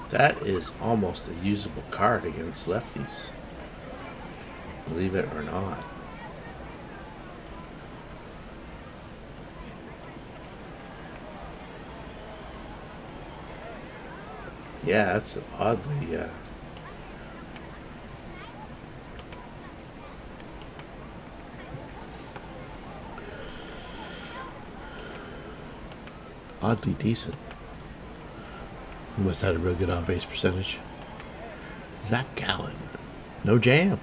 That is almost a usable card against lefties. Believe it or not. Yeah, that's oddly... oddly decent. He must have had a real good on-base percentage. Zach Gallen. No jam.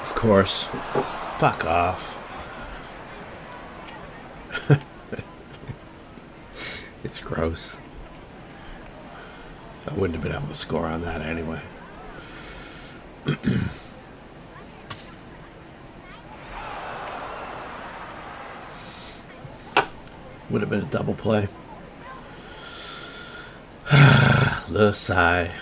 Of course. Fuck off. It's gross. I wouldn't have been able to score on that anyway. Would have been a double play. Little sigh.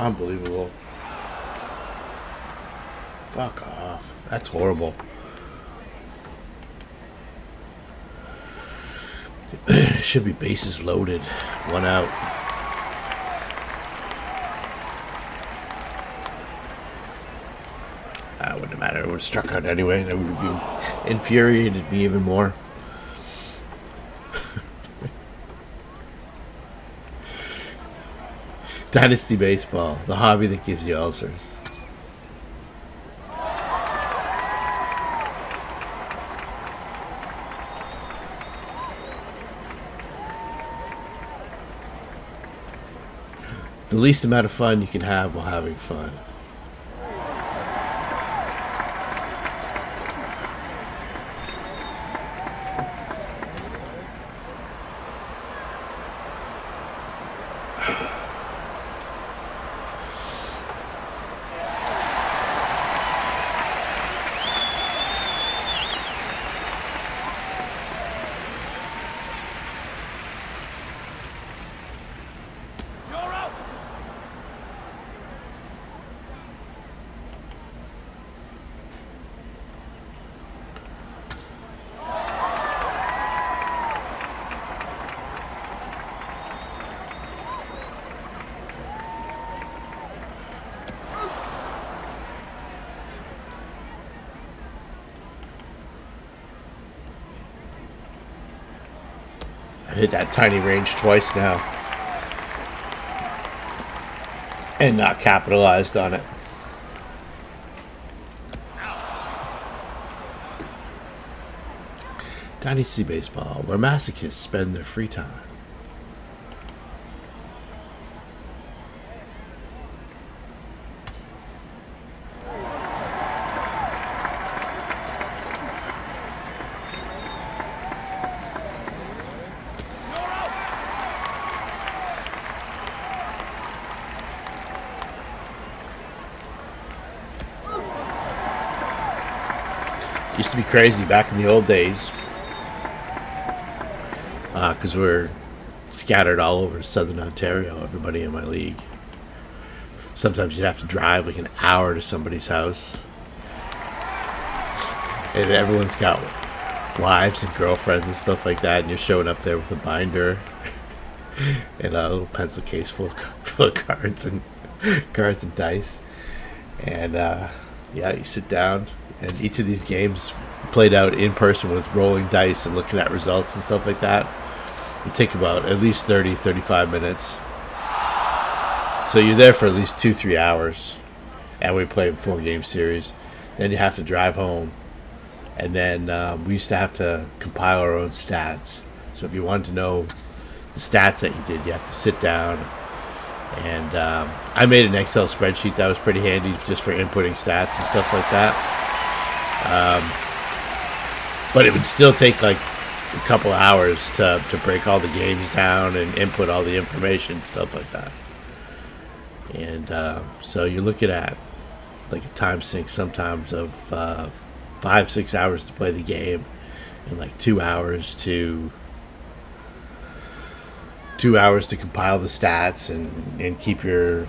Unbelievable. Fuck off. That's horrible. Should be bases loaded. 1 out. Wouldn't matter. It would have struck out anyway. That would have infuriated me even more. Dynasty Baseball, the hobby that gives you ulcers. The least amount of fun you can have while having fun. I hit that tiny range twice now and not capitalized on it. Dynasty Baseball, where masochists spend their free time. Used to be crazy back in the old days because we're scattered all over southern Ontario, everybody in my league. Sometimes you'd have to drive like an hour to somebody's house, and everyone's got wives and girlfriends and stuff like that, and you're showing up there with a binder and a little pencil case full of cards and dice, and yeah, you sit down. And each of these games played out in person with rolling dice and looking at results and stuff like that. It take about at least 30, 35 minutes. So you're there for at least 2-3 hours. And we play a 4-game series. Then you have to drive home. And then we used to have to compile our own stats. So if you wanted to know the stats that you did, you have to sit down. And I made an Excel spreadsheet that was pretty handy just for inputting stats and stuff like that. But it would still take like a couple hours to break all the games down and input all the information, stuff like that. And so you're looking at like a time sink sometimes of 5-6 hours to play the game, and like 2 hours to compile the stats and keep your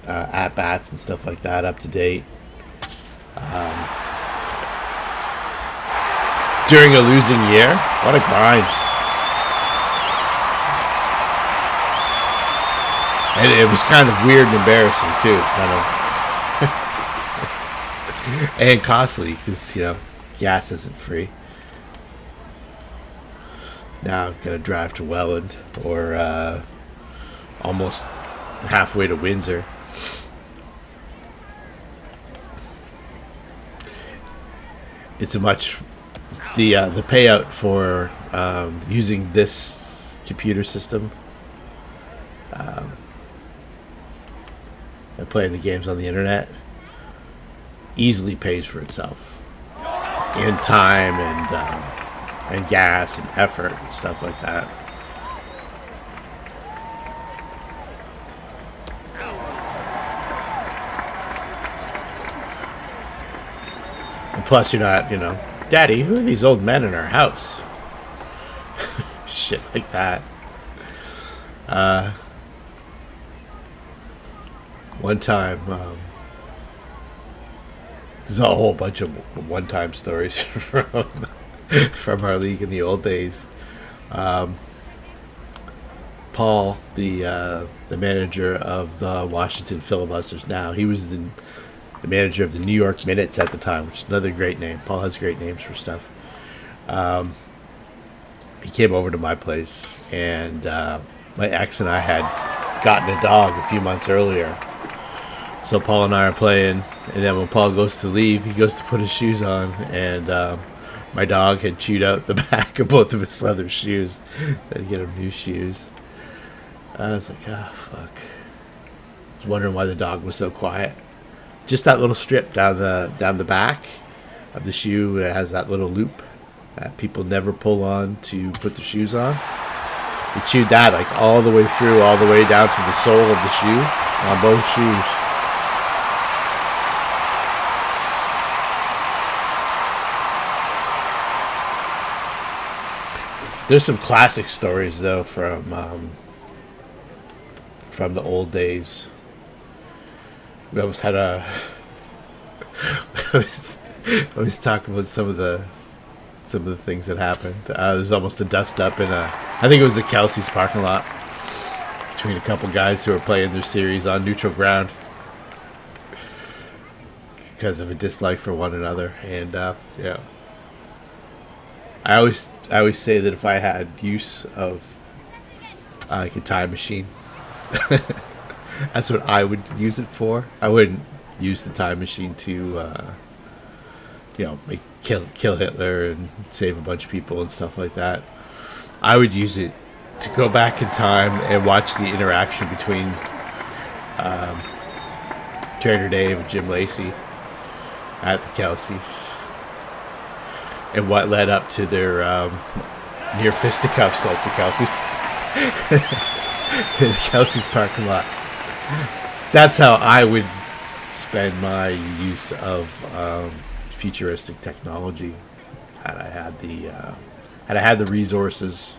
at bats and stuff like that up to date. During a losing year, what a grind. And it was kind of weird and embarrassing too, kind of. And costly, because, you know, gas isn't free. Now I've got to drive to Welland or almost halfway to Windsor. It's a much... The payout for using this computer system and playing the games on the internet easily pays for itself in time and gas and effort and stuff like that. And plus, you're not, you know, Daddy, who are these old men in our house? Shit like that. one time, there's a whole bunch of one-time stories from our league in the old days. Paul, the manager of the Washington Filibusters now, he was the manager of the New York Minutes at the time, which is another great name. Paul has great names for stuff. He came over to my place, and my ex and I had gotten a dog a few months earlier. So Paul and I are playing, and then when Paul goes to leave, he goes to put his shoes on, and my dog had chewed out the back of both of his leather shoes. So I had to get him new shoes. I was like, oh, fuck. I was wondering why the dog was so quiet. Just that little strip down the back of the shoe that has that little loop that people never pull on to put the shoes on. He chewed that like all the way through, all the way down to the sole of the shoe on both shoes. There's some classic stories though from the old days. We almost had I was talking about some of the things that happened. There was almost a dust up in I think it was the Kelsey's parking lot between a couple guys who were playing their series on neutral ground because of a dislike for one another. And yeah, I always say that if I had use of like a time machine, that's what I would use it for. I wouldn't use the time machine to kill Hitler and save a bunch of people and stuff like that. I would use it to go back in time and watch the interaction between Trainer Dave and Jim Lacey at the Kelsey's, and what led up to their near fisticuffs at the Kelsey's parking lot. That's how I would spend my use of futuristic technology had I had the resources.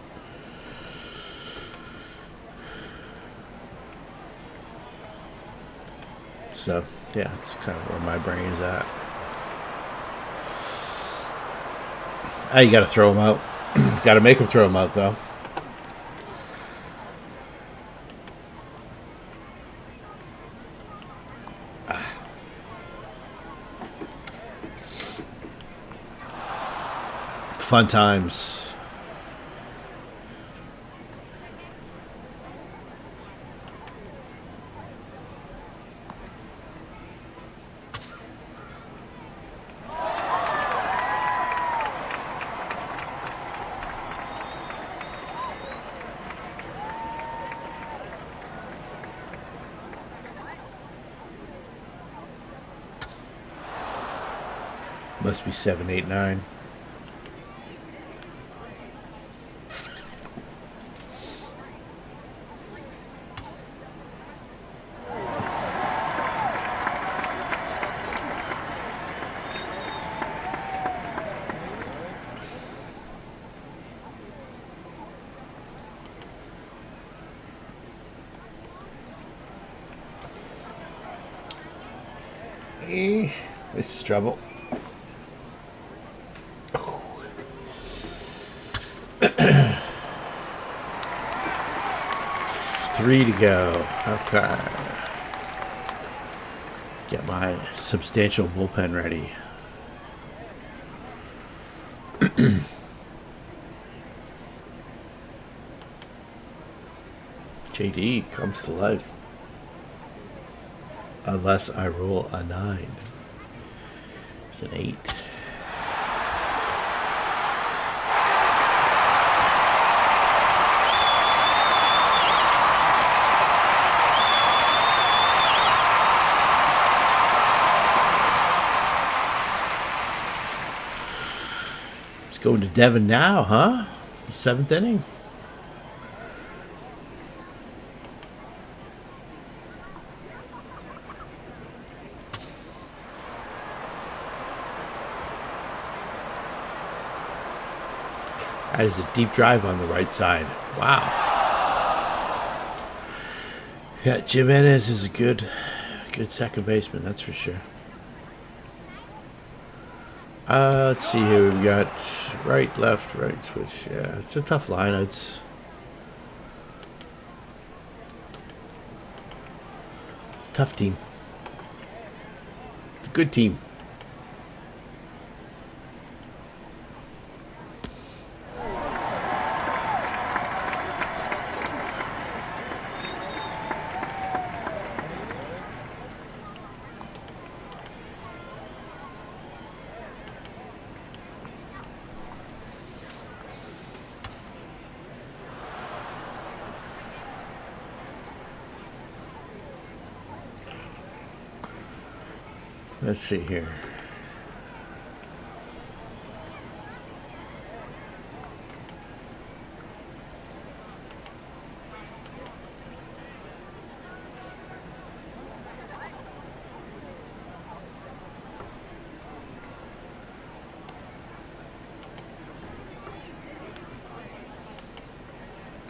So yeah, it's kind of where my brain is at. You gotta throw them out. Gotta make them throw them out though. Fun times. Must be 7, 8, 9. This is trouble. Three to go. Okay. Get my substantial bullpen ready. JD comes to life. Unless I roll a 9. It's an 8. It's going to Devin now, huh? 7th inning. That is a deep drive on the right side. Wow. Yeah, Jimenez is a good Good second baseman, that's for sure. Let's see here. We've got right, left, right switch. Yeah, it's a tough line. It's a tough team. It's a good team. Let's see here.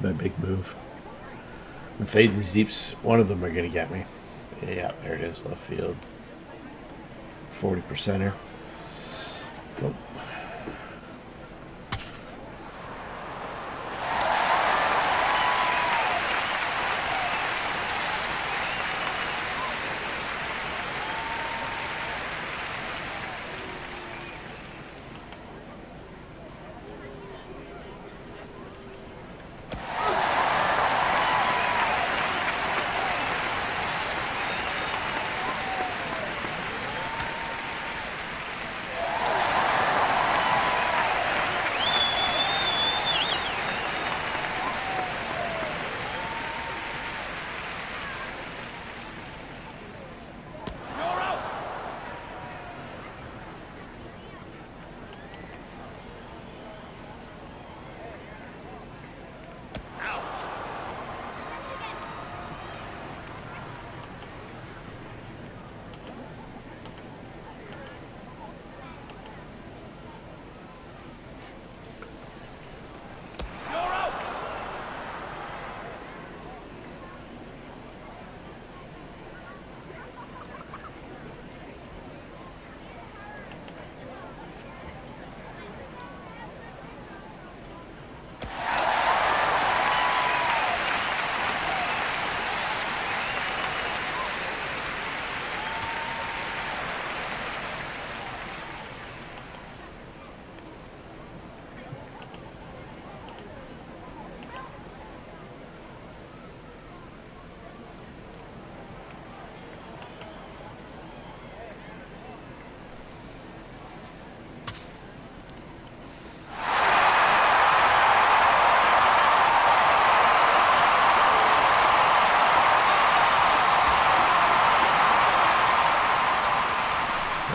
My big move. I'm fading these deeps. One of them are going to get me. Yeah, there it is. Left field. 40%er. Nope.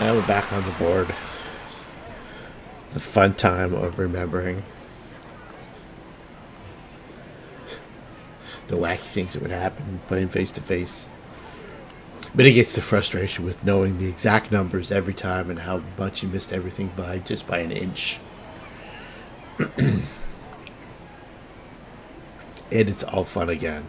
Now we're back on the board. The fun time of remembering the wacky things that would happen playing face to face. Mitigates the frustration with knowing the exact numbers every time and how much you missed everything by just by an inch. And it's all fun again.